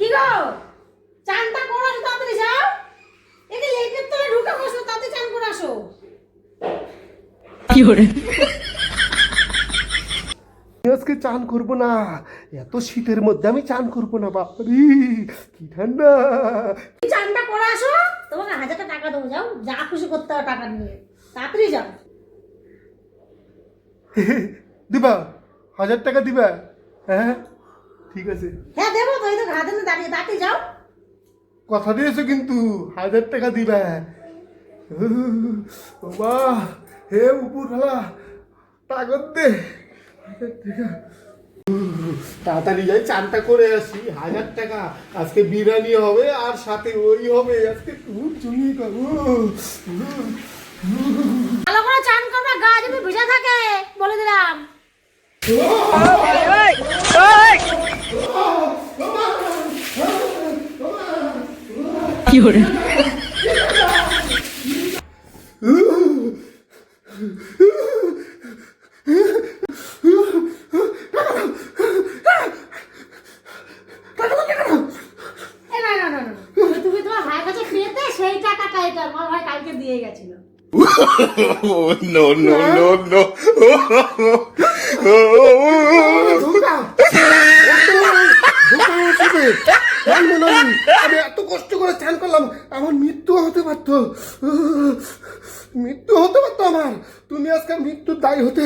কি গো চানটা করে আসো তাড়াতাড়ি যাও। একে লেকের তলে ঢুকে বসো, তাড়াতাড়ি চান করে আসো। কি করে আজকে চান করবো না, এত শীতের মধ্যে আমি চান করবো না। বাপরে কি ঠান্ডা। চানটা করে আসো, তোমাকে 1000 টাকা দেবো, যাও যা খুশি করতে হবে টাকা নিয়ে, তাড়াতাড়ি যাও। দিবা 1000 টাকা দিবা? হ্যাঁ ঠিক আছে, হ্যাঁ দেবো তো, এই তো ঘাটে দাঁড়িয়ে, তাড়াতাড়ি যাও। কথা দিয়েছো কিন্তু 1000 টাকা দিবা। বাবা হে উপরওয়ালা তাগত দে। 1000 টাকা। তাড়াতাড়ি যাই চানটা করে আসি। 1000 টাকা, আজকে বিরিয়ানি হবে আর সাথে ওই হবে, আজকে খুব জমিয়ে খাবো। ভালো করে চান করবে, গা যদি ভিজা থাকে বলে দিলাম। কি করে না না না না, তুমি তোমার ভাইয়ের কাছে খেতে, সেই টাকাটা এটা আমার ভাই কালকে দিয়ে গেছিল। No, no, no, no. আমি এত কষ্ট করে চান করলাম, আমার মৃত্যু হতে পারতো, আমার। তুমি আজকে মৃত্যুর দায়ী হতে